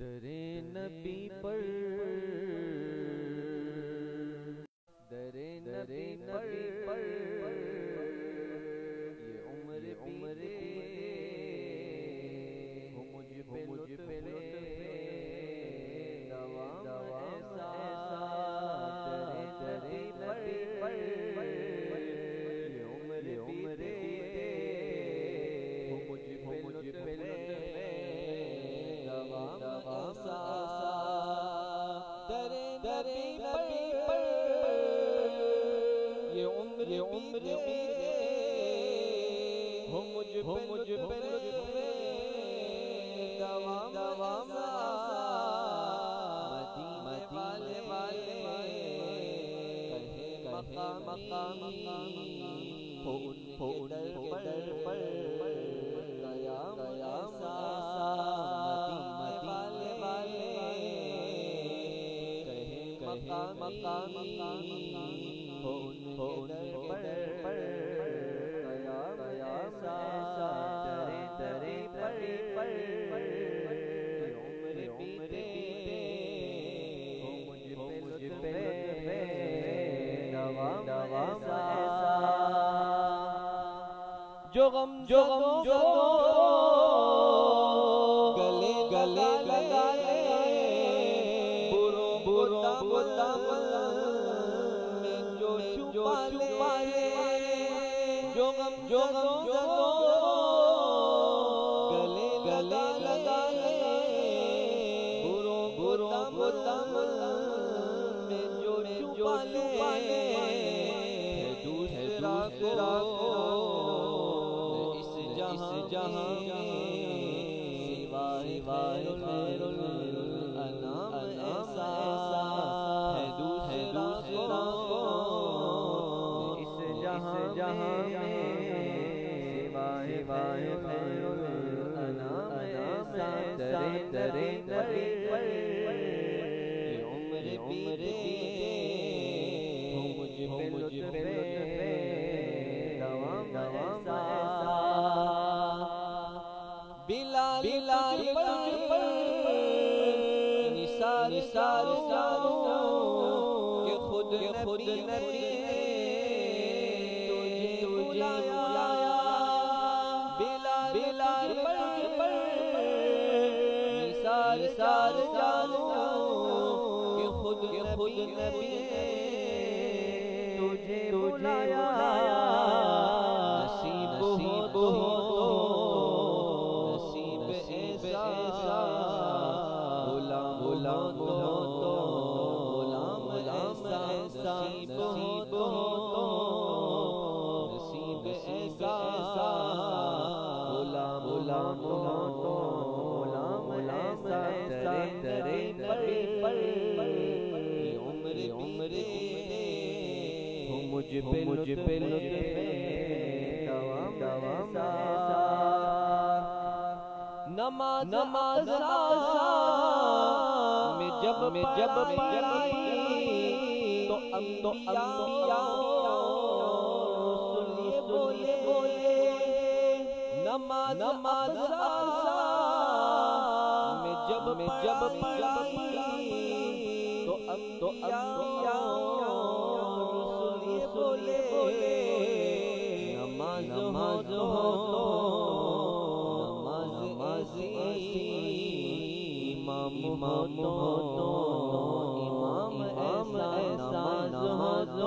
در نبی پر در نبی پر یہ عمر ہو مجھ پہ لطفے دوام ایسا در نبی پر یہ عمر ہو مجھ پہ لطفے دوام ایسا در نبی پر یہ عمر ہو مجھ پہ لطفے دوام مدینے والے کہے مقامی ہو ان کے در پر قیام ایسا مدینے والے کہے مقامی ہو ان کے در پر قیام ایسا در پر عمر ہو مجھ پہ لطفے دوام ایسا جو غم گلے لگائے بروں میں جو چھپا لے جو غم گلے لگائے بروں میں جو چھپا لے دوسرا کو اس جہاں خیر الانام ایسا ہے دوسرا کو اس جہاں میں سوائے خیر الانام ایسا در عمر ہو مجھ پہ لطفے دوام ایسا بلال پر نثار کہ خود نبی تجھے بلایا بلال پر نثار کہ خود نبی تجھے بلایا نصیب ہو غلام ایسا نصیب ہو نصیب ایسا غلام ایسا در پر عمر ہو مجھ پہ لطفے دوام ایسا نماز میں جب پڑھائی تو انبیاء بولے نماز میں جب پڑھائی تو انبیاء بولے نماز ہو امام ایسا نماز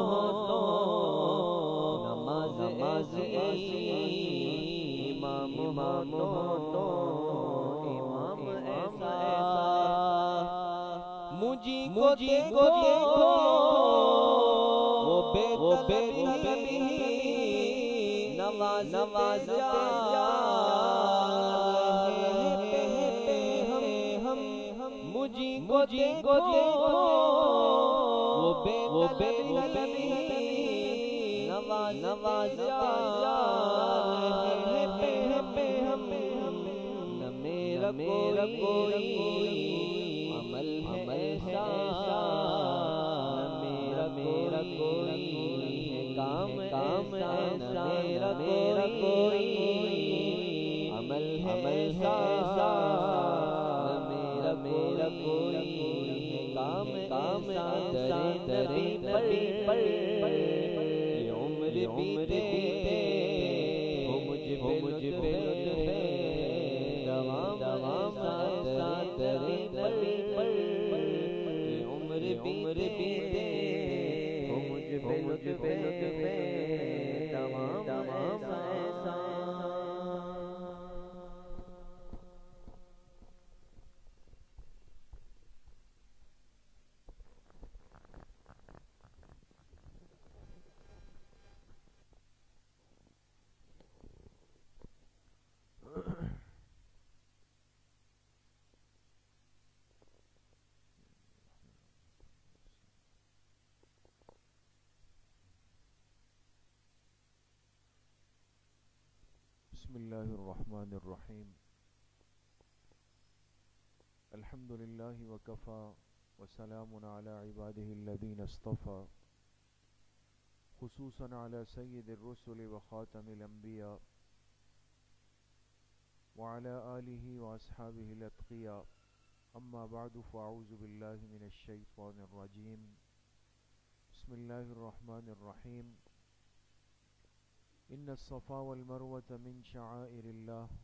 امام ایسا مجھے کو دیکھو وہ بے نواز مجھے کو دیکھو وہ بے نواز نہ میرا کوئی عمل ہے ایسا میرا کوئی ہے کام ایسا میرا کوئی عمل ہے ایسا میرا کام نبی پر یہ عمر بیتے وہ مجھ پہ لطف دوام ساتھ نبی پر یہ عمر بیتے وہ مجھ پہ لطف تمام ایسا بسم اللہ الرحمن الرحیم الحمد للہ وکفا وسلام علی عبادہ الذین اصطفى خصوصا علی سید الرسل وخاتم الانبیاء وعلى آلہ واصحابہ الاتقیاء اما بعد فاعوذ باللہ من الشیطان الرجیم بسم اللہ الرحمن الرحیم ان الصفا والمروة من شعائر الله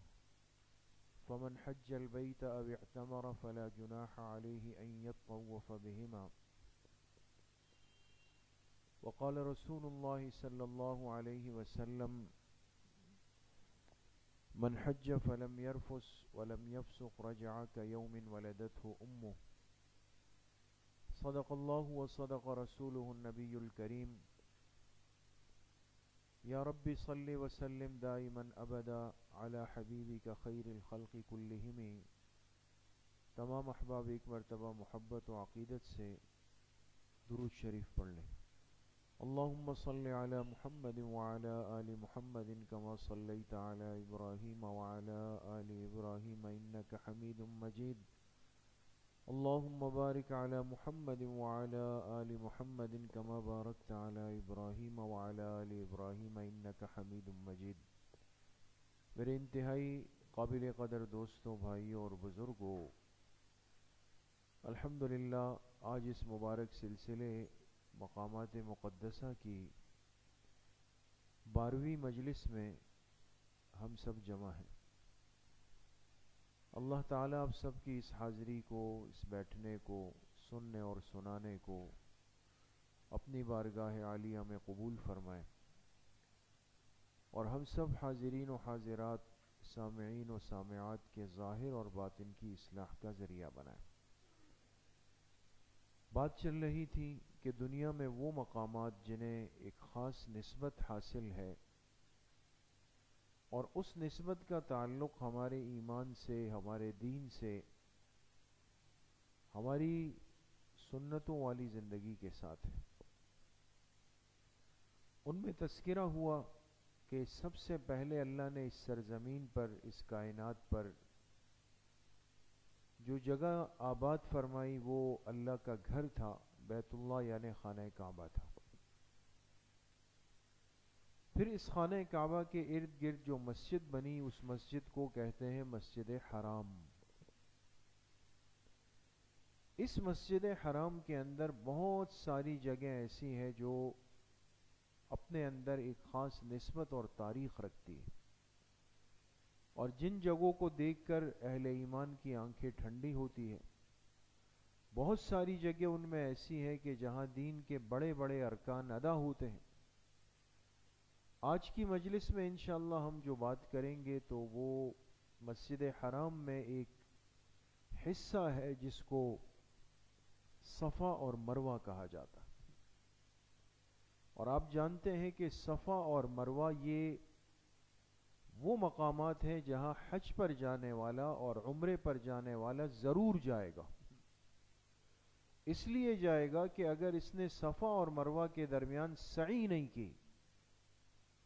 فمن حج البيت او اعتمر فلا جناح عليه ان يطوف بهما وقال رسول الله صلى الله عليه وسلم من حج فلم يرفث ولم يفسق رجع كيوم ولدته امه صدق الله وصدق رسوله النبي الكريم یا رب صلی وسلم دائما ابدا علی حبیبک خیر الخلق کلہم تمام احباب ایک مرتبہ محبت و عقیدت سے درود شریف پڑھ لیں اللہم صلی علی محمد وعلی آل محمد کما صلیت علی ابراہیم وعلی آل ابراہیم انک حمید مجید اللہم بارک علی محمد وعلی آل محمد کما بارکت علی ابراہیم وعلی آل ابراہیم انک حمید مجید میرے انتہائی قابل قدر دوستوں، بھائیوں اور بزرگوں، الحمدللہ آج اس مبارک سلسلے مقامات مقدسہ کی 12ویں مجلس میں ہم سب جمع ہیں۔ اللہ تعالیٰ آپ سب کی اس حاضری کو، اس بیٹھنے کو، سننے اور سنانے کو اپنی بارگاہ عالیہ میں قبول فرمائے اور ہم سب حاضرین و حاضرات، سامعین و سامعات کے ظاہر اور باطن کی اصلاح کا ذریعہ بنائے۔ بات چل رہی تھی کہ دنیا میں وہ مقامات جنہیں ایک خاص نسبت حاصل ہے اور اس نسبت کا تعلق ہمارے ایمان سے، ہمارے دین سے، ہماری سنتوں والی زندگی کے ساتھ ہے۔ ان میں تذکرہ ہوا کہ سب سے پہلے اللہ نے اس سرزمین پر، اس کائنات پر جو جگہ آباد فرمائی وہ اللہ کا گھر تھا، بیت اللہ یعنی خانہ کعبہ تھا۔ پھر اس خانہ کعبہ کے ارد گرد جو مسجد بنی، اس مسجد کو کہتے ہیں مسجد حرام۔ اس مسجد حرام کے اندر بہت ساری جگہیں ایسی ہیں جو اپنے اندر ایک خاص نسبت اور تاریخ رکھتی ہے، اور جن جگہوں کو دیکھ کر اہل ایمان کی آنکھیں ٹھنڈی ہوتی ہیں۔ بہت ساری جگہ ان میں ایسی ہے کہ جہاں دین کے بڑے بڑے ارکان ادا ہوتے ہیں۔ آج کی مجلس میں انشاءاللہ ہم جو بات کریں گے تو وہ مسجد حرام میں ایک حصہ ہے جس کو صفا اور مروہ کہا جاتا ہے، اور آپ جانتے ہیں کہ صفا اور مروہ یہ وہ مقامات ہیں جہاں حج پر جانے والا اور عمرے پر جانے والا ضرور جائے گا۔ اس لیے جائے گا کہ اگر اس نے صفا اور مروہ کے درمیان سعی نہیں کی،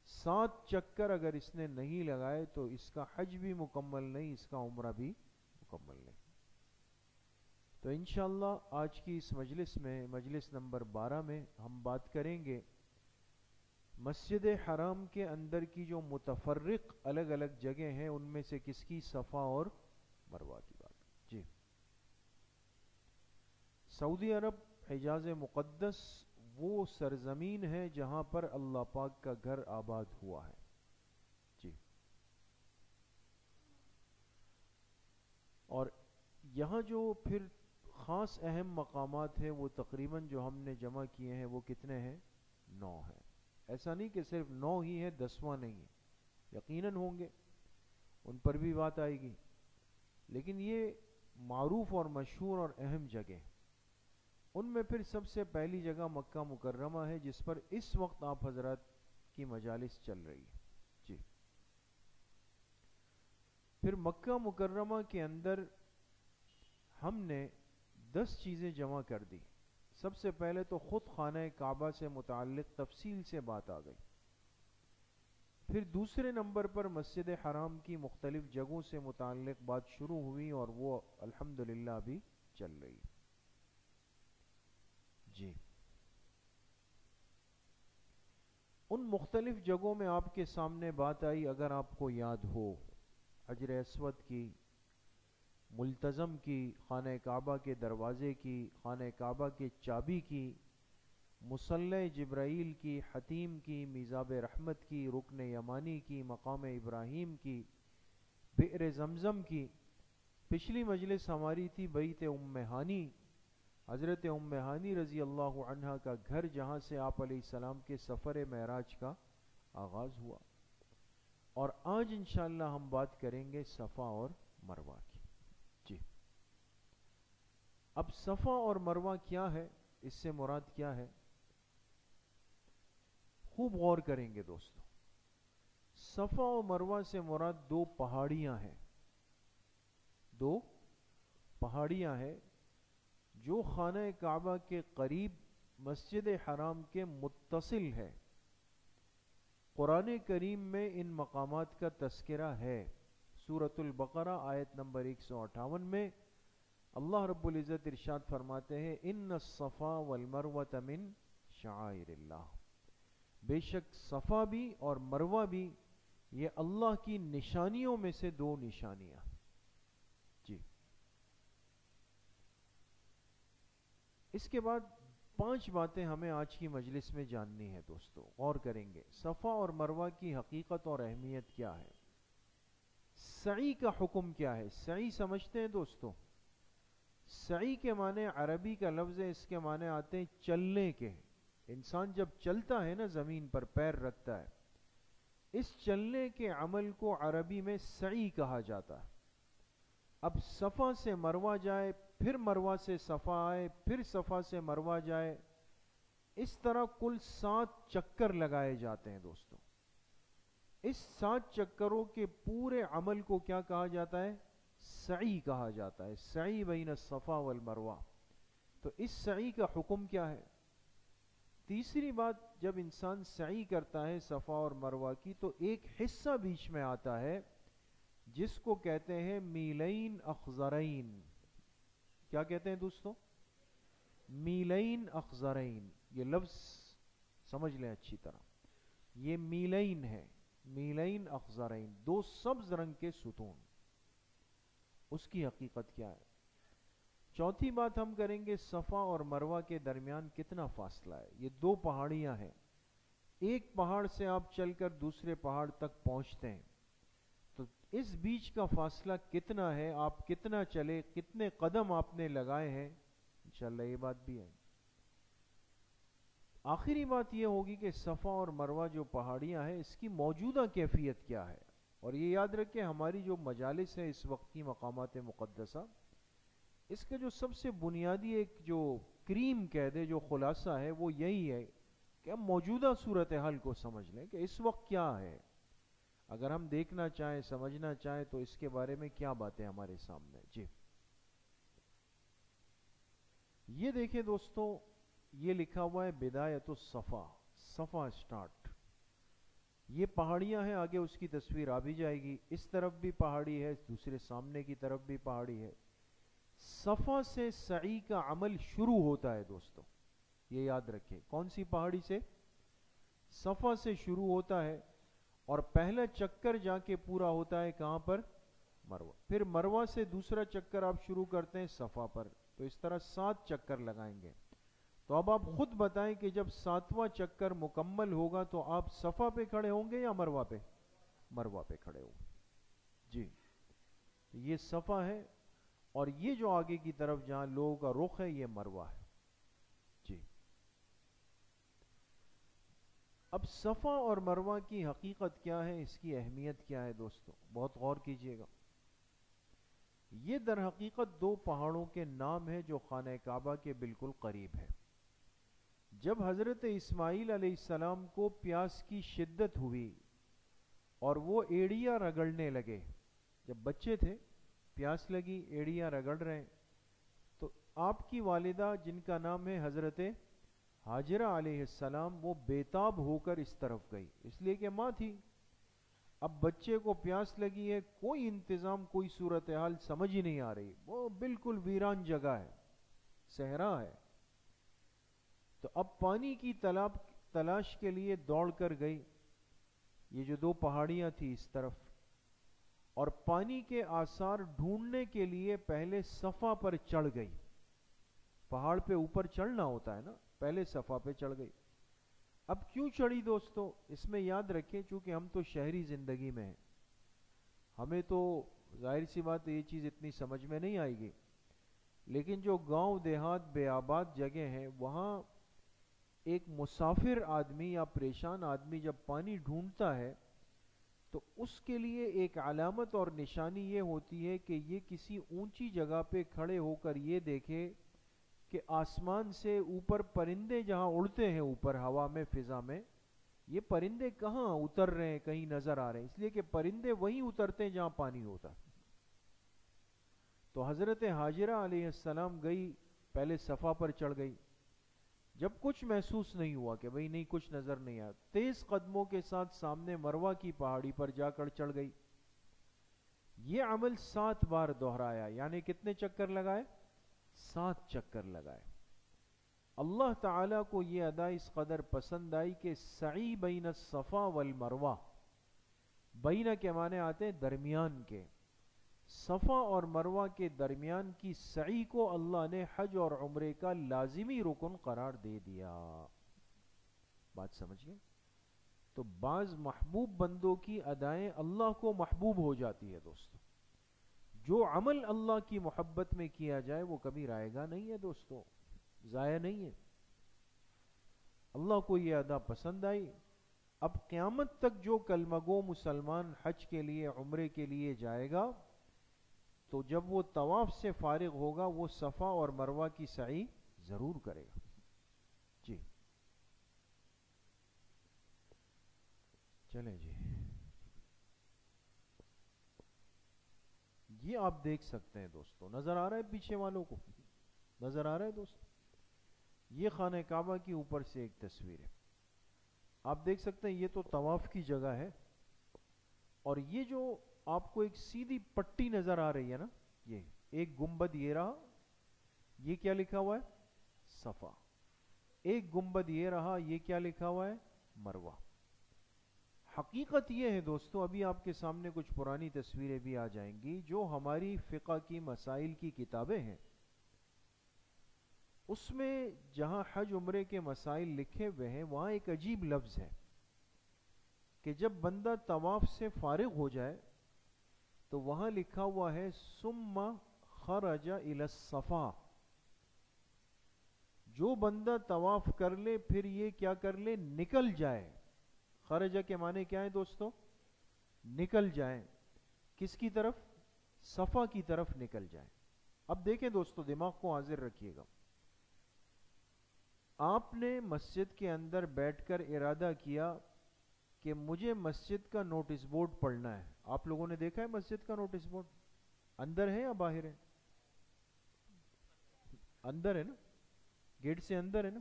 7 چکر اگر اس نے نہیں لگائے تو اس کا حج بھی مکمل نہیں، اس کا عمرہ بھی مکمل نہیں۔ تو انشاءاللہ آج کی اس مجلس میں، مجلس نمبر 12 میں ہم بات کریں گے مسجد حرام کے اندر کی جو متفرق الگ الگ جگہ ہیں ان میں سے کس کی؟ صفا اور مروہ کی بات۔ جی، سعودی عرب حجاز مقدس وہ سرزمین ہے جہاں پر اللہ پاک کا گھر آباد ہوا ہے. جی. اور یہاں جو پھر خاص اہم مقامات ہیں وہ تقریباً جو ہم نے جمع کیے ہیں وہ کتنے ہیں؟ 9 ہیں. ایسا نہیں کہ صرف 9 ہی ہے، 10واں نہیں ہے، یقیناً ہوں گے، ان پر بھی بات آئے گی، لیکن یہ معروف اور مشہور اور اہم جگہ. ان میں پھر سب سے پہلی جگہ مکہ مکرمہ ہے، جس پر اس وقت آپ حضرات کی مجالس چل رہی ہے. جی. پھر مکہ مکرمہ کے اندر ہم نے 10 چیزیں جمع کر دی. سب سے پہلے تو خود خانہ کعبہ سے متعلق تفصیل سے بات آ گئی. پھر دوسرے نمبر پر مسجد حرام کی مختلف جگہوں سے متعلق بات شروع ہوئی اور وہ الحمدللہ بھی چل رہی. جی. ان مختلف جگہوں میں آپ کے سامنے بات آئی، اگر آپ کو یاد ہو، حجر اسود کی، ملتزم کی، خانہ کعبہ کے دروازے کی، خانہ کعبہ کے چابی کی، مصلی جبرائیل کی، حتیم کی، میزاب رحمت کی، رکن یمانی کی، مقام ابراہیم کی، بئر زمزم کی. پچھلی مجلس ہماری تھی بیت ام ہانی، حضرت ام ہانی رضی اللہ عنہا کا گھر، جہاں سے آپ علیہ السلام کے سفر معراج کا آغاز ہوا. اور آج انشاءاللہ ہم بات کریں گے صفا اور مروہ کی. جی. اب صفا اور مروہ کیا ہے، اس سے مراد کیا ہے؟ خوب غور کریں گے دوستو. صفا اور مروہ سے مراد 2 پہاڑیاں ہیں. 2 پہاڑیاں ہیں جو خانہ کعبہ کے قریب مسجد حرام کے متصل ہے. قرآن کریم میں ان مقامات کا تذکرہ ہے. سورۃ البقرہ آیت نمبر 158 میں اللہ رب العزت ارشاد فرماتے ہیں، ان الصفا والمروۃ من شعائر اللہ. بے شک صفا بھی اور مروہ بھی یہ اللہ کی نشانیوں میں سے 2 نشانیاں. جی. اس کے بعد 5 باتیں ہمیں آج کی مجلس میں جاننی ہے دوستو. غور کریں گے. صفا اور مروہ کی حقیقت اور اہمیت کیا ہے؟ سعی کا حکم کیا ہے؟ سعی سمجھتے ہیں دوستو؟ سعی کے معنی عربی کا لفظ ہے، اس کے معنی آتے ہیں چلنے کے. انسان جب چلتا ہے نا، زمین پر پیر رکھتا ہے، اس چلنے کے عمل کو عربی میں سعی کہا جاتا ہے. اب صفا سے مروہ جائے، پھر مروہ سے صفا آئے، پھر صفا سے مروہ جائے، اس طرح کل 7 چکر لگائے جاتے ہیں دوستو. اس 7 چکروں کے پورے عمل کو کیا کہا جاتا ہے؟ سعی کہا جاتا ہے. سعی بین الصفا والمروہ. تو اس سعی کا حکم کیا ہے؟ تیسری بات، جب انسان سعی کرتا ہے صفا اور مروہ کی تو ایک حصہ بیچ میں آتا ہے جس کو کہتے ہیں میلین اخضرین. کیا کہتے ہیں دوستو؟ میلین اخضرین. یہ لفظ سمجھ لیں اچھی طرح. یہ میلین ہے، میلین اخضرین، 2 سبز رنگ کے ستون. اس کی حقیقت کیا ہے؟ چوتھی بات ہم کریں گے، صفا اور مروہ کے درمیان کتنا فاصلہ ہے؟ یہ 2 پہاڑیاں ہیں. ایک پہاڑ سے آپ چل کر دوسرے پہاڑ تک پہنچتے ہیں تو اس بیچ کا فاصلہ کتنا ہے؟ آپ کتنا چلے، کتنے قدم آپ نے لگائے ہیں؟ انشاءاللہ یہ بات بھی ہے. آخری بات یہ ہوگی کہ صفا اور مروہ جو پہاڑیاں ہیں اس کی موجودہ کیفیت کیا ہے. اور یہ یاد رکھیں، ہماری جو مجالس ہے اس وقت کی مقامات مقدسہ، اس کا جو سب سے بنیادی ایک جو کریم کہہ دے، جو خلاصہ ہے، وہ یہی ہے کہ ہم موجودہ صورتحال کو سمجھ لیں کہ اس وقت کیا ہے. اگر ہم دیکھنا چاہیں، سمجھنا چاہیں تو اس کے بارے میں کیا باتیں ہمارے سامنے. جی. یہ دیکھیں دوستو، یہ لکھا ہوا ہے بدایت الصفا، صفا سٹارٹ. یہ پہاڑیاں ہیں، آگے اس کی تصویر آ بھی جائے گی. اس طرف بھی پہاڑی ہے، دوسرے سامنے کی طرف بھی پہاڑی ہے. صفا سے سعی کا عمل شروع ہوتا ہے دوستو، یہ یاد رکھیں. کون سی پہاڑی سے؟ صفا سے شروع ہوتا ہے، اور پہلا چکر جا کے پورا ہوتا ہے کہاں پر؟ مروہ. پھر مروہ سے دوسرا چکر آپ شروع کرتے ہیں صفا پر. تو اس طرح 7 چکر لگائیں گے. تو اب آپ خود بتائیں کہ جب 7واں چکر مکمل ہوگا تو آپ صفا پہ کھڑے ہوں گے یا مروہ پہ؟ مروہ پہ کھڑے ہوں گے. جی یہ صفا ہے، اور یہ جو آگے کی طرف جہاں لوگوں کا رخ ہے یہ مروہ ہے. جی اب صفا اور مروہ کی حقیقت کیا ہے، اس کی اہمیت کیا ہے دوستو، بہت غور کیجئے گا. یہ در حقیقت 2 پہاڑوں کے نام ہیں جو خانہ کعبہ کے بالکل قریب ہے. جب حضرت اسماعیل علیہ السلام کو پیاس کی شدت ہوئی اور وہ ایڑیاں رگڑنے لگے، جب بچے تھے پیاس لگی ایڑیاں رگڑ رہے ہیں، تو آپ کی والدہ جن کا نام ہے حضرت ہاجرہ علیہ السلام، وہ بیتاب ہو کر اس طرف گئی، اس لیے کہ ماں تھی. اب بچے کو پیاس لگی ہے، کوئی انتظام کوئی صورتحال سمجھ ہی نہیں آ رہی، وہ بالکل ویران جگہ ہے، صحرا ہے. تو اب پانی کی تلاش کے لیے دوڑ کر گئی. یہ جو 2 پہاڑیاں تھی اس طرف، اور پانی کے آثار ڈھونڈنے کے لیے پہلے صفا پر چڑھ گئی. پہاڑ پہ اوپر چڑھنا ہوتا ہے نا، پہلے صفا پہ چڑھ گئی. اب کیوں چڑھی دوستو، اس میں یاد رکھیں چونکہ ہم تو شہری زندگی میں ہیں، ہمیں تو ظاہر سی بات یہ چیز اتنی سمجھ میں نہیں آئے گی، لیکن جو گاؤں دیہات بے آباد جگہ ہیں وہاں ایک مسافر آدمی یا پریشان آدمی جب پانی ڈھونڈتا ہے تو اس کے لیے ایک علامت اور نشانی یہ ہوتی ہے کہ یہ کسی اونچی جگہ پہ کھڑے ہو کر یہ دیکھے کہ آسمان سے اوپر پرندے جہاں اڑتے ہیں اوپر ہوا میں فضا میں، یہ پرندے کہاں اتر رہے ہیں، کہیں نظر آ رہے ہیں، اس لیے کہ پرندے وہیں اترتے ہیں جہاں پانی ہوتا. تو حضرت ہاجرہ علیہ السلام گئی، پہلے صفا پر چڑھ گئی. جب کچھ محسوس نہیں ہوا کہ بھئی نہیں کچھ نظر نہیں آیا، تیز قدموں کے ساتھ سامنے مروہ کی پہاڑی پر جا کر چڑھ گئی. یہ عمل 7 بار دہرایا، یعنی کتنے چکر لگائے؟ 7 چکر لگائے. اللہ تعالیٰ کو یہ ادا اس قدر پسند آئی کہ سعی بین الصفا والمروہ، بین کے معنی آتے ہیں درمیان کے، صفا اور مروہ کے درمیان کی سعی کو اللہ نے حج اور عمرے کا لازمی رکن قرار دے دیا. بات سمجھ گئے؟ تو بعض محبوب بندوں کی ادائیں اللہ کو محبوب ہو جاتی ہے دوستو. جو عمل اللہ کی محبت میں کیا جائے وہ کبھی رائے گا نہیں ہے دوستو، ضائع نہیں ہے. اللہ کو یہ ادا پسند آئی. اب قیامت تک جو کلمہ گو مسلمان حج کے لیے عمرے کے لیے جائے گا تو جب وہ طواف سے فارغ ہوگا وہ صفا اور مروہ کی سعی ضرور کرے گا. جی چلیں جی، یہ آپ دیکھ سکتے ہیں دوستو، نظر آ رہا ہے پیچھے والوں کو؟ نظر آ رہا ہے دوستو؟ یہ خانہ کعبہ کی اوپر سے ایک تصویر ہے، آپ دیکھ سکتے ہیں. یہ تو طواف کی جگہ ہے، اور یہ جو آپ کو ایک سیدھی پٹی نظر آ رہی ہے نا، یہ ایک گنبد یہ رہا، یہ کیا لکھا ہوا ہے؟ صفا. ایک گنبد یہ رہا، یہ کیا لکھا ہوا ہے؟ مروہ. حقیقت یہ ہے دوستو، ابھی آپ کے سامنے کچھ پرانی تصویریں بھی آ جائیں گی، جو ہماری فقہ کی مسائل کی کتابیں ہیں اس میں جہاں حج عمرے کے مسائل لکھے ہوئے ہیں وہاں ایک عجیب لفظ ہے کہ جب بندہ طواف سے فارغ ہو جائے تو وہاں لکھا ہوا ہے ثم خرج الی الصفا. جو بندہ طواف کر لے پھر یہ کیا کر لے؟ نکل جائے. خرجہ کے معنی کیا ہے دوستو؟ نکل جائیں. کس کی طرف؟ صفا کی طرف نکل جائیں. اب دیکھیں دوستو، دماغ کو حاضر رکھیے گا. آپ نے مسجد کے اندر بیٹھ کر ارادہ کیا کہ مجھے مسجد کا نوٹس بورڈ پڑھنا ہے. آپ لوگوں نے دیکھا ہے مسجد کا نوٹس بورڈ؟ اندر ہے یا باہر ہے؟ اندر ہے نا، گیٹ سے اندر ہے نا.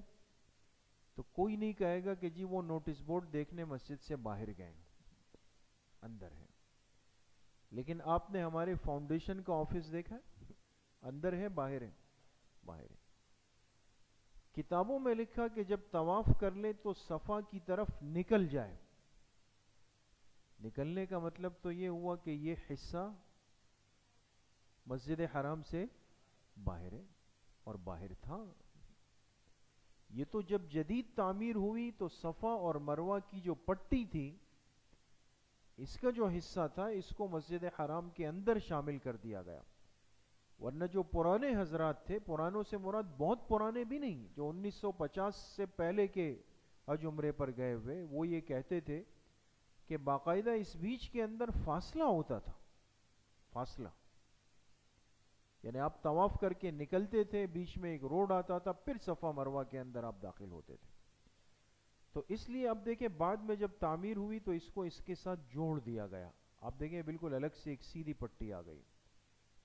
تو کوئی نہیں کہے گا کہ جی وہ نوٹس بورڈ دیکھنے مسجد سے باہر گئے، اندر ہے. لیکن آپ نے ہمارے فاؤنڈیشن کا آفس دیکھا ہے؟ اندر ہے باہر ہے؟ باہر ہے. کتابوں میں لکھا کہ جب طواف کر لے تو صفا کی طرف نکل جائے. نکلنے کا مطلب تو یہ ہوا کہ یہ حصہ مسجد حرام سے باہر ہے. اور باہر تھا. یہ تو جب جدید تعمیر ہوئی تو صفا اور مروہ کی جو پٹی تھی اس کا جو حصہ تھا اس کو مسجد حرام کے اندر شامل کر دیا گیا. ورنہ جو پرانے حضرات تھے، پرانوں سے مراد بہت پرانے بھی نہیں، جو 1950 سے پہلے کے حج عمرے پر گئے ہوئے، وہ یہ کہتے تھے کہ باقاعدہ اس بیچ کے اندر فاصلہ ہوتا تھا. فاصلہ یعنی آپ طواف کر کے نکلتے تھے، بیچ میں ایک روڈ آتا تھا، پھر صفا مروہ کے اندر آپ داخل ہوتے تھے. تو اس لیے اب دیکھیں بعد میں جب تعمیر ہوئی تو اس کو اس کے ساتھ جوڑ دیا گیا. آپ دیکھیں بالکل الگ سے ایک سیدھی پٹی آ گئی.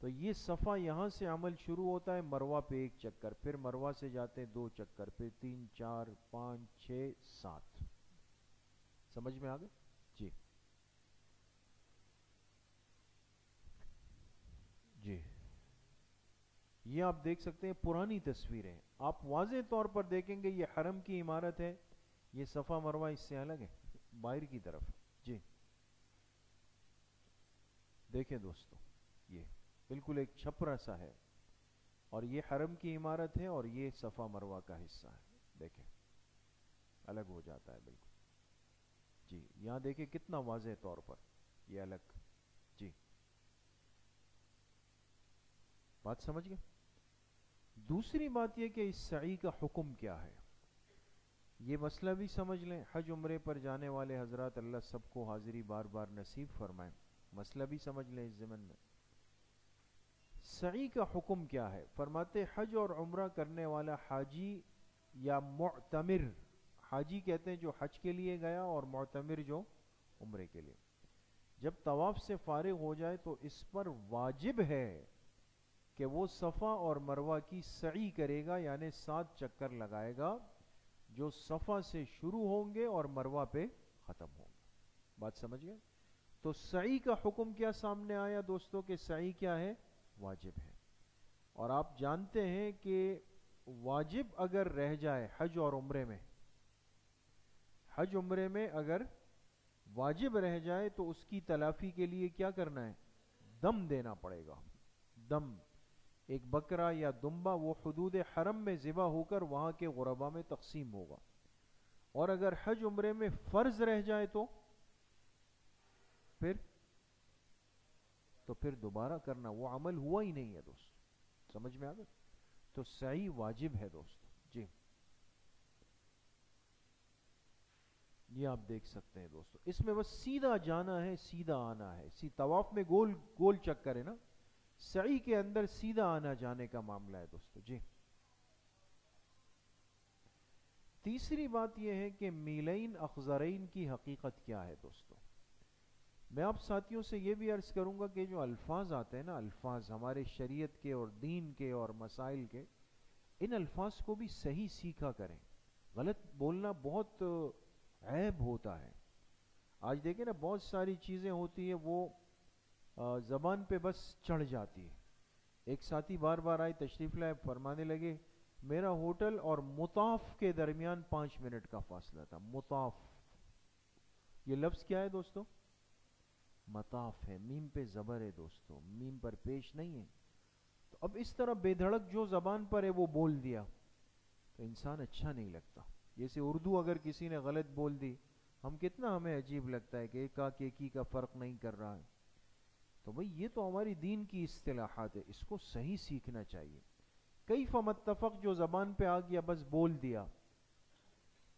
تو یہ صفا یہاں سے عمل شروع ہوتا ہے، مروہ پہ ایک چکر، پھر مروہ سے جاتے ہیں 2 چکر، پھر 3 4 5 6 7. سمجھ میں آ گئے؟ جی جی. یہ آپ دیکھ سکتے ہیں پرانی تصویریں، آپ واضح طور پر دیکھیں گے یہ حرم کی عمارت ہے، یہ صفا مروہ اس سے الگ ہے باہر کی طرف. جی دیکھیں دوستو، یہ بالکل ایک چھپرا سا ہے، اور یہ حرم کی عمارت ہے اور یہ صفا مروہ کا حصہ ہے. دیکھیں الگ ہو جاتا ہے بالکل. جی یہاں دیکھیں کتنا واضح طور پر یہ الگ. جی بات سمجھ گئے؟ دوسری بات یہ کہ اس سعی کا حکم کیا ہے، یہ مسئلہ بھی سمجھ لیں. حج عمرے پر جانے والے حضرات اللہ سب کو حاضری بار بار نصیب فرمائیں. مسئلہ بھی سمجھ لیں اس ضمن میں. سعی کا حکم کیا ہے؟ فرماتے حج اور عمرہ کرنے والا حاجی یا معتمر، حاجی کہتے ہیں جو حج کے لیے گیا، اور معتمر جو عمرے کے لیے، جب طواف سے فارغ ہو جائے تو اس پر واجب ہے کہ وہ صفا اور مروہ کی سعی کرے گا، یعنی 7 چکر لگائے گا جو صفا سے شروع ہوں گے اور مروہ پہ ختم ہوں گے. بات سمجھ گئے؟ تو سعی کا حکم کیا سامنے آیا دوستو کہ سعی کیا ہے؟ واجب ہے. اور آپ جانتے ہیں کہ واجب اگر رہ جائے حج اور عمرے میں، حج عمرے میں اگر واجب رہ جائے تو اس کی تلافی کے لیے کیا کرنا ہے؟ دم دینا پڑے گا. دم، ایک بکرا یا دمبا، وہ حدود حرم میں ذبح ہو کر وہاں کے غربا میں تقسیم ہوگا. اور اگر حج عمرے میں فرض رہ جائے تو پھر دوبارہ کرنا، وہ عمل ہوا ہی نہیں ہے دوست. سمجھ میں آ گیا؟ تو سعی واجب ہے دوست. جی یہ آپ دیکھ سکتے ہیں دوستو، اس میں بس سیدھا جانا ہے، سیدھا آنا ہے. طواف میں گول گول چکر ہے نا، سعی کے اندر سیدھا آنا جانے کا معاملہ ہے دوستو. جی تیسری بات یہ ہے کہ میلین اخضرین کی حقیقت کیا ہے دوستو. میں آپ ساتھیوں سے یہ بھی عرض کروں گا کہ جو الفاظ آتے ہیں نا، الفاظ ہمارے شریعت کے اور دین کے اور مسائل کے، ان الفاظ کو بھی صحیح سیکھا کریں. غلط بولنا بہت عیب ہوتا ہے. آج دیکھیں نا بہت ساری چیزیں ہوتی ہیں وہ زبان پہ بس چڑھ جاتی ہے. ایک ساتھی بار بار آئے، تشریف لائے، فرمانے لگے میرا ہوٹل اور مطاف کے درمیان 5 منٹ کا فاصلہ تھا. مطاف، یہ لفظ کیا ہے دوستو؟ مطاف ہے، میم پہ زبر ہے دوستو، میم پر پیش نہیں ہے. تو اب اس طرح بے دھڑک جو زبان پر ہے وہ بول دیا تو انسان اچھا نہیں لگتا. جیسے اردو اگر کسی نے غلط بول دی، ہمیں عجیب لگتا ہے کہ ایک کی کا فرق نہیں کر رہا ہے. تو بھئی یہ تو ہماری دین کی اصطلاحات ہے، اس کو صحیح سیکھنا چاہیے. کیف متفق جو زبان پہ آ گیا بس بول دیا.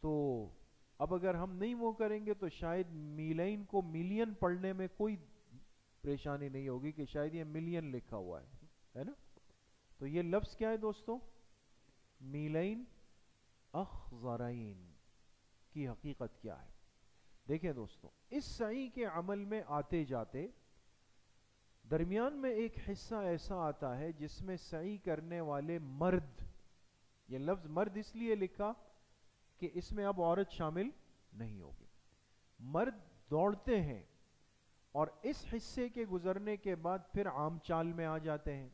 تو اب اگر ہم نہیں وہ کریں گے تو شاید میلین کو ملین پڑھنے میں کوئی پریشانی نہیں ہوگی کہ شاید یہ ملین لکھا ہوا ہے نا. تو یہ لفظ کیا ہے دوستو؟ میلین اخضرین کی حقیقت کیا ہے؟ دیکھیں دوستو، اس سعی کے عمل میں آتے جاتے درمیان میں ایک حصہ ایسا آتا ہے جس میں سعی کرنے والے مرد، یہ لفظ مرد اس لیے لکھا کہ اس میں اب عورت شامل نہیں ہوگی. مرد دوڑتے ہیں اور اس حصے کے گزرنے کے بعد پھر عام چال میں آ جاتے ہیں.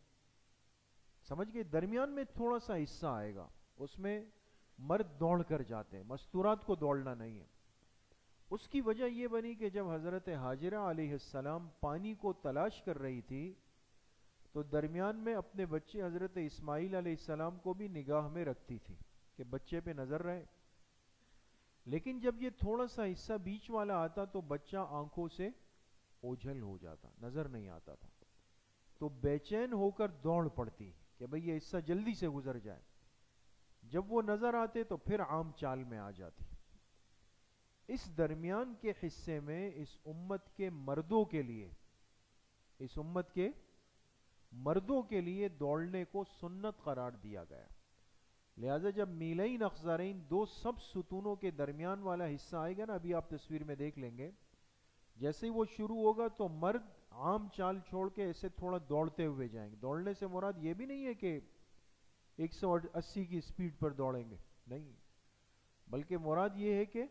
سمجھ گئے؟ درمیان میں تھوڑا سا حصہ آئے گا، اس میں مرد دوڑ کر جاتے ہیں، مستورات کو دوڑنا نہیں ہے. اس کی وجہ یہ بنی کہ جب حضرت ہاجرہ علیہ السلام پانی کو تلاش کر رہی تھی تو درمیان میں اپنے بچے حضرت اسماعیل علیہ السلام کو بھی نگاہ میں رکھتی تھی کہ بچے پہ نظر رہے. لیکن جب یہ تھوڑا سا حصہ بیچ والا آتا تو بچہ آنکھوں سے اوجھل ہو جاتا, نظر نہیں آتا تھا. تو بے چین ہو کر دوڑ پڑتی کہ بھئی یہ حصہ جلدی سے گزر جائے. جب وہ نظر آتے تو پھر عام چال میں آ جاتی. اس درمیان کے حصے میں اس امت کے مردوں کے لیے, اس امت کے مردوں کے لیے دوڑنے کو سنت قرار دیا گیا. لہذا جب میلین اخضرین, دو سب ستونوں کے درمیان والا حصہ آئے گا نا, ابھی آپ تصویر میں دیکھ لیں گے, جیسے ہی وہ شروع ہوگا تو مرد عام چال چھوڑ کے ایسے تھوڑا دوڑتے ہوئے جائیں گے. دوڑنے سے مراد یہ بھی نہیں ہے کہ 180 کی سپیڈ پر دوڑیں گے, نہیں, بلکہ مراد یہ ہے کہ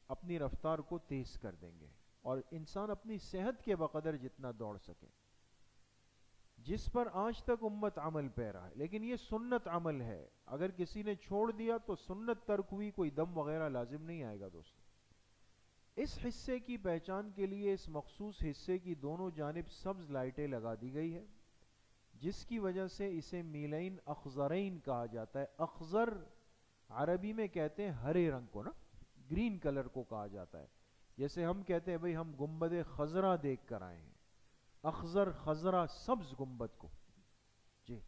اپنی رفتار کو تیز کر دیں گے, اور انسان اپنی صحت کے بقدر جتنا دوڑ سکے, جس پر آج تک امت عمل پیرا ہے. لیکن یہ سنت عمل ہے, اگر کسی نے چھوڑ دیا تو سنت ترک ہوئی, کوئی دم وغیرہ لازم نہیں آئے گا. دوستو, اس حصے کی پہچان کے لیے اس مخصوص حصے کی دونوں جانب سبز لائٹیں لگا دی گئی ہے, جس کی وجہ سے اسے میلین اخضرین کہا جاتا ہے. اخضر عربی میں کہتے ہیں ہرے رنگ کو نا, گرین کلر کو کہا جاتا ہے. جیسے ہم کہتے ہیں بھئی ہم گنبد خضرا دیکھ کر آئے ہیں, اخضر خضرا سبز گنبد کو. جی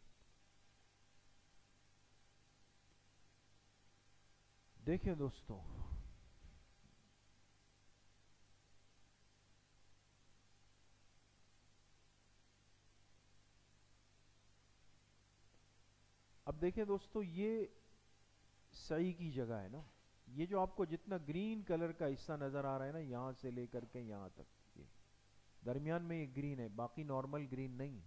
دیکھیں دوستو, اب دیکھیں دوستو, یہ سعی کی جگہ ہے نا, یہ جو آپ کو جتنا گرین کلر کا حصہ نظر آ رہا ہے نا, یہاں سے لے کر کے یہاں تک, یہ درمیان میں یہ گرین ہے, باقی نارمل گرین نہیں.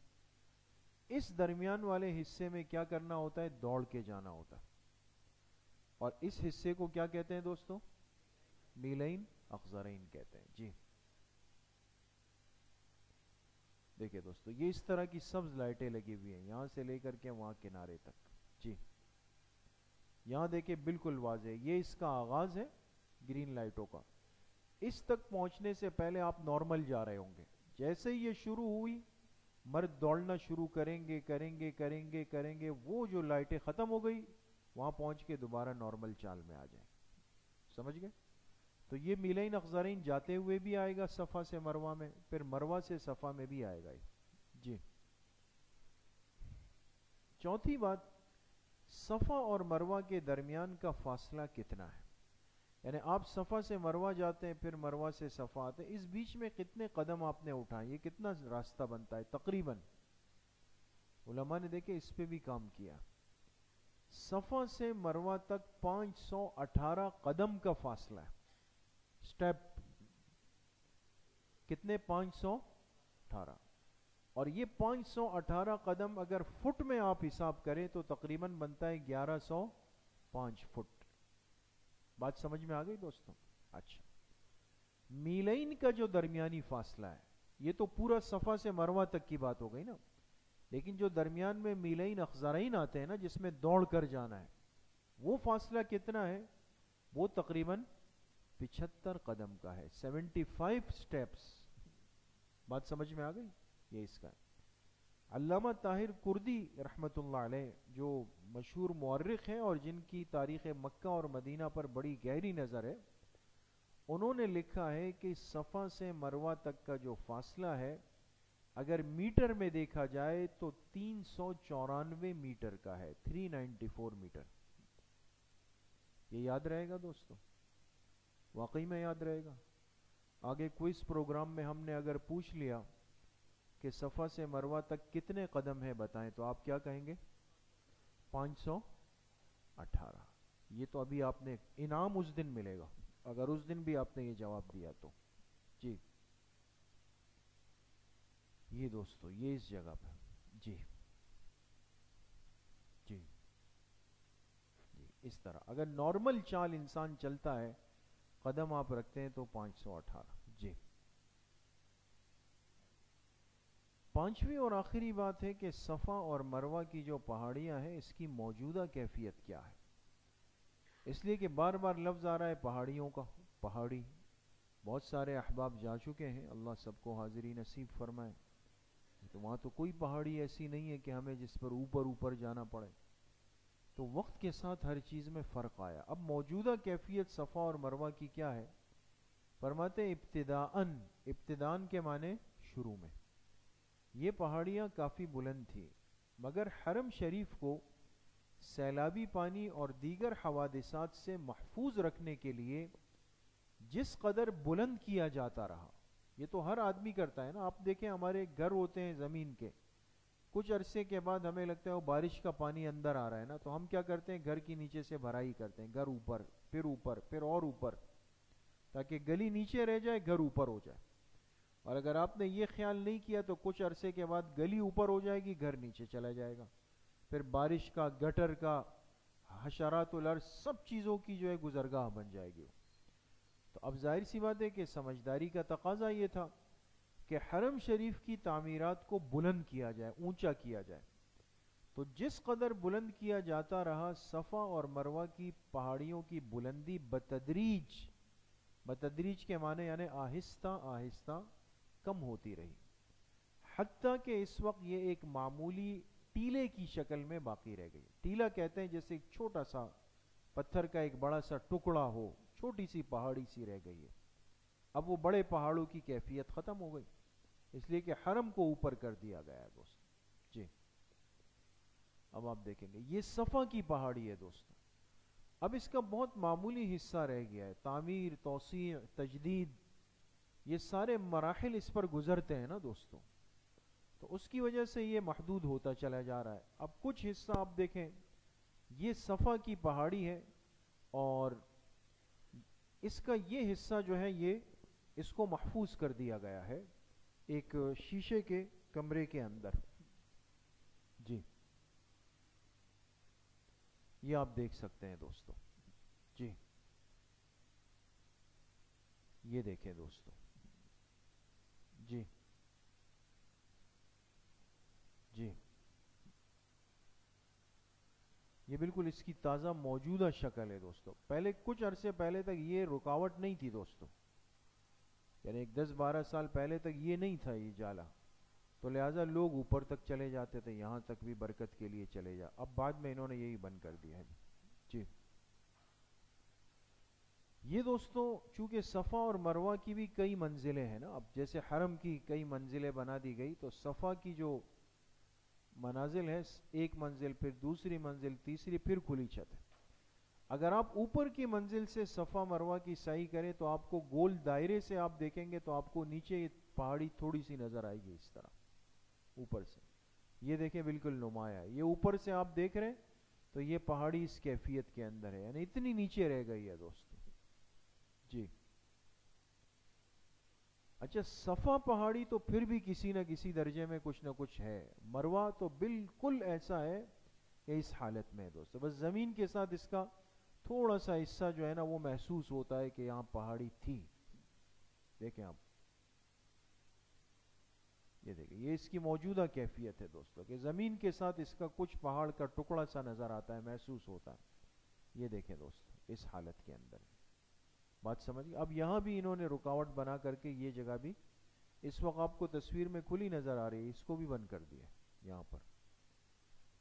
اس درمیان والے حصے میں کیا کرنا ہوتا ہے, دوڑ کے جانا ہوتا ہے, اور اس حصے کو کیا کہتے ہیں دوستو, میلین اخضرین کہتے ہیں. جی دیکھیں دوستو, یہ اس طرح کی سبز لائٹیں لگی ہوئی ہیں یہاں سے لے کر کے وہاں کنارے تک. جی یہاں دیکھیں بالکل واضح, یہ اس کا آغاز ہے گرین لائٹوں کا. اس تک پہنچنے سے پہلے آپ نارمل جا رہے ہوں گے. جیسے ہی یہ شروع ہوئی, مرد دوڑنا شروع کریں گے کریں گے کریں گے کریں گے, وہ جو لائٹیں ختم ہو گئی وہاں پہنچ کے دوبارہ نارمل چال میں آ جائیں. سمجھ گئے؟ تو یہ میلین اخضرین جاتے ہوئے بھی آئے گا صفا سے مروہ میں, پھر مروہ سے صفا میں بھی آئے گا. جی چوتھی بات, صفا اور مروہ کے درمیان کا فاصلہ کتنا ہے. یعنی آپ صفا سے مروہ جاتے ہیں, پھر مروہ سے صفا آتے ہیں, اس بیچ میں کتنے قدم آپ نے اٹھائے, یہ کتنا راستہ بنتا ہے تقریباً. علماء نے دیکھے اس پہ بھی کام کیا. صفا سے مروہ تک 518 قدم کا فاصلہ ہے. سٹیپ کتنے, 518. اور یہ 518 قدم اگر فٹ میں آپ حساب کریں تو تقریباً بنتا ہے 1105 فٹ. بات سمجھ میں آ گئی دوستوں؟ اچھا, میلین کا جو درمیانی فاصلہ ہے, یہ تو پورا صفا سے مروہ تک کی بات ہو گئی نا, لیکن جو درمیان میں میلین اخضرین آتے ہیں نا, جس میں دوڑ کر جانا ہے, وہ فاصلہ کتنا ہے, وہ تقریباً 75 قدم کا ہے, 75 سٹیپس. بات سمجھ میں آ گئی؟ یہ اس کا ہے. علامہ طاہر کردی رحمت اللہ علیہ, جو مشہور مورخ ہیں اور جن کی تاریخ مکہ اور مدینہ پر بڑی گہری نظر ہے, انہوں نے لکھا ہے کہ صفا سے مروہ تک کا جو فاصلہ ہے, اگر میٹر میں دیکھا جائے تو 394 میٹر کا ہے, 394 میٹر. یہ یاد رہے گا دوستو, واقعی میں یاد رہے گا. آگے کوئز پروگرام میں ہم نے اگر پوچھ لیا کہ صفا سے مروہ تک کتنے قدم ہے بتائیں, تو آپ کیا کہیں گے, 518. یہ تو ابھی آپ نے انعام اس دن ملے گا اگر اس دن بھی آپ نے یہ جواب دیا تو. جی یہ دوستو, یہ اس جگہ پر. جی جی جی اس طرح اگر نارمل چال انسان چلتا ہے, قدم آپ رکھتے ہیں تو 518. جی پانچویں اور آخری بات ہے کہ صفا اور مروہ کی جو پہاڑیاں ہیں, اس کی موجودہ کیفیت کیا ہے. اس لیے کہ بار بار لفظ آ رہا ہے پہاڑیوں کا, پہاڑی. بہت سارے احباب جا چکے ہیں, اللہ سب کو حاضری نصیب فرمائے. تو وہاں تو کوئی پہاڑی ایسی نہیں ہے کہ ہمیں جس پر اوپر اوپر جانا پڑے. تو وقت کے ساتھ ہر چیز میں فرق آیا. اب موجودہ کیفیت صفا اور مروہ کی کیا ہے؟ فرماتے ہیں ابتداءً کے معنی شروع میں. یہ پہاڑیاں کافی بلند تھیں، مگر حرم شریف کو سیلابی پانی اور دیگر حوادثات سے محفوظ رکھنے کے لیے جس قدر بلند کیا جاتا رہا، یہ تو ہر آدمی کرتا ہے نا. آپ دیکھیں ہمارے گھر ہوتے ہیں زمین کے، کچھ عرصے کے بعد ہمیں لگتا ہے وہ بارش کا پانی اندر آ رہا ہے نا، تو ہم کیا کرتے ہیں، گھر کی نیچے سے بھرائی کرتے ہیں، گھر اوپر پھر اور اوپر، تاکہ گلی نیچے رہ جائے گھر اوپر ہو جائے. اور اگر آپ نے یہ خیال نہیں کیا تو کچھ عرصے کے بعد گلی اوپر ہو جائے گی، گھر نیچے چلا جائے گا. پھر بارش کا، گٹر کا، حشرات الارض، سب چیزوں کی جو ہے گزرگاہ بن جائے گی. تو اب ظاہر سی بات ہے کہ سمجھداری کا تقاضا یہ تھا کہ حرم شریف کی تعمیرات کو بلند کیا جائے، اونچا کیا جائے. تو جس قدر بلند کیا جاتا رہا، صفا اور مروہ کی پہاڑیوں کی بلندی بتدریج کے معنی یعنی آہستہ آہستہ کم ہوتی رہی، حتیٰ کہ اس وقت یہ ایک معمولی ٹیلے کی شکل میں باقی رہ گئی. ٹیلا کہتے ہیں جیسے ایک چھوٹا سا پتھر کا ایک بڑا سا ٹکڑا ہو، چھوٹی سی پہاڑی سی رہ گئی ہے. اب وہ بڑے پہاڑوں کی کیفیت ختم ہو گئی، اس لیے کہ حرم کو اوپر کر دیا گیا ہے دوست. جی اب آپ دیکھیں گے یہ صفا کی پہاڑی ہے دوستو. اب اس کا بہت معمولی حصہ رہ گیا ہے. تعمیر، توسیع، تجدید، یہ سارے مراحل اس پر گزرتے ہیں نا دوستو، تو اس کی وجہ سے یہ محدود ہوتا چلا جا رہا ہے. اب کچھ حصہ آپ دیکھیں، یہ صفا کی پہاڑی ہے اور اس کا یہ حصہ جو ہے یہ اس کو محفوظ کر دیا گیا ہے ایک شیشے کے کمرے کے اندر. جی یہ آپ دیکھ سکتے ہیں دوستو. جی یہ دیکھیں دوستو. جی جی یہ بالکل اس کی تازہ موجودہ شکل ہے دوستو. پہلے کچھ عرصے پہلے تک یہ رکاوٹ نہیں تھی دوستو، یعنی ایک 10-12 سال پہلے تک یہ نہیں تھا یہ جالا، تو لہٰذا لوگ اوپر تک چلے جاتے تھے، یہاں تک بھی برکت کے لیے چلے جا. اب بعد میں انہوں نے یہی بند کر دیا ہے. جی یہ دوستو چونکہ صفا اور مروہ کی بھی کئی منزلیں ہیں نا، اب جیسے حرم کی کئی منزلیں بنا دی گئی، تو صفا کی جو منازل ہے، ایک منزل، پھر دوسری منزل، تیسری، پھر کھلی چھت ہے. اگر آپ اوپر کی منزل سے صفا مروہ کی سعی کریں تو آپ کو گول دائرے سے آپ دیکھیں گے تو آپ کو نیچے پہاڑی تھوڑی سی نظر آئے گی اس طرح اوپر سے. یہ دیکھیں بالکل نمایاں، یہ اوپر سے آپ دیکھ رہے ہیں تو یہ پہاڑی اس کیفیت کے اندر ہے، یعنی اتنی نیچے رہ گئی ہے دوستو. جی اچھا صفا پہاڑی تو پھر بھی کسی نہ کسی درجے میں کچھ نہ کچھ ہے، مروہ تو بالکل ایسا ہے کہ اس حالت میں ہے دوستو. بس زمین کے ساتھ اس کا تھوڑا سا حصہ جو ہے نا وہ محسوس ہوتا ہے کہ یہاں پہاڑی تھی. دیکھیں آپ، یہ دیکھیں یہ اس کی موجودہ کیفیت ہے دوستو کہ زمین کے ساتھ اس کا کچھ پہاڑ کا ٹکڑا سا نظر آتا ہے، محسوس ہوتا ہے. یہ دیکھیں دوستو اس حالت کے اندر بات سمجھ. اب یہاں بھی انہوں نے رکاوٹ بنا کر کے یہ جگہ بھی اس وقت آپ کو تصویر میں کھلی نظر آ رہی ہے، اس کو بھی بند کر دیا یہاں پر.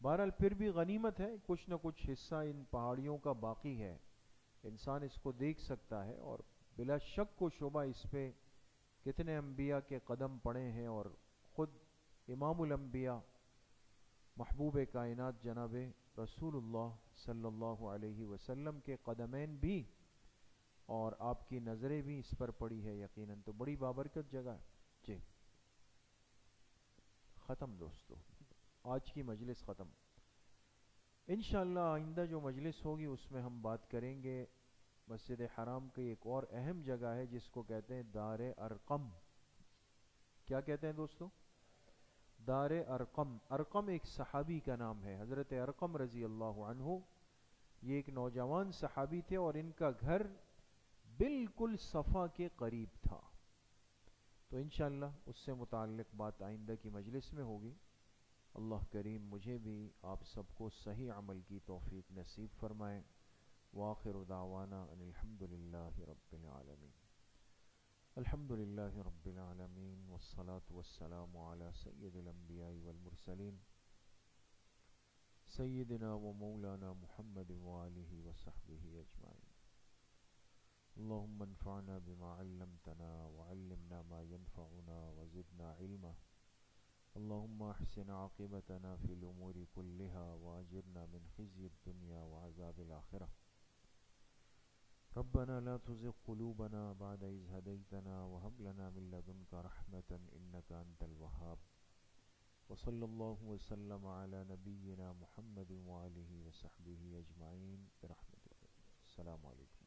بہرحال پھر بھی غنیمت ہے، کچھ نہ کچھ حصہ ان پہاڑیوں کا باقی ہے، انسان اس کو دیکھ سکتا ہے. اور بلا شک و شبہ اس پہ کتنے انبیاء کے قدم پڑے ہیں، اور خود امام الانبیاء محبوب کائنات جناب رسول اللہ صلی اللہ علیہ وسلم کے قدمین بھی اور آپ کی نظریں بھی اس پر پڑی ہے یقیناً. تو بڑی بابرکت جگہ ہے. جی ختم دوستو، آج کی مجلس ختم. انشاءاللہ آئندہ جو مجلس ہوگی اس میں ہم بات کریں گے مسجد حرام کی ایک اور اہم جگہ ہے جس کو کہتے ہیں دار ارقم. کیا کہتے ہیں دوستو؟ دار ارقم. ارقم ایک صحابی کا نام ہے، حضرت ارقم رضی اللہ عنہ. یہ ایک نوجوان صحابی تھے اور ان کا گھر بالکل صفا کے قریب تھا. تو انشاءاللہ اس سے متعلق بات آئندہ کی مجلس میں ہوگی. اللہ کریم مجھے بھی آپ سب کو صحیح عمل کی توفیق نصیب فرمائے. وآخر دعوانا ان الحمدللہ رب العالمین. الحمد لله رب العالمين والصلاة والسلام على سيد الأنبياء والمرسلين سيدنا ومولانا محمد وآله وصحبه أجمعين. اللهم انفعنا بما علمتنا وعلمنا ما ينفعنا وزدنا علما. اللهم احسن عاقبتنا في الأمور كلها وأجرنا من خزي الدنيا وعذاب الآخرة. ربنا لا تزغ قلوبنا بعد إذ هديتنا وهب لنا من لدنك رحمة إنك أنت الوهاب. وصلى الله وسلم على نبينا محمد وآله وصحبه أجمعين برحمته. السلام عليكم.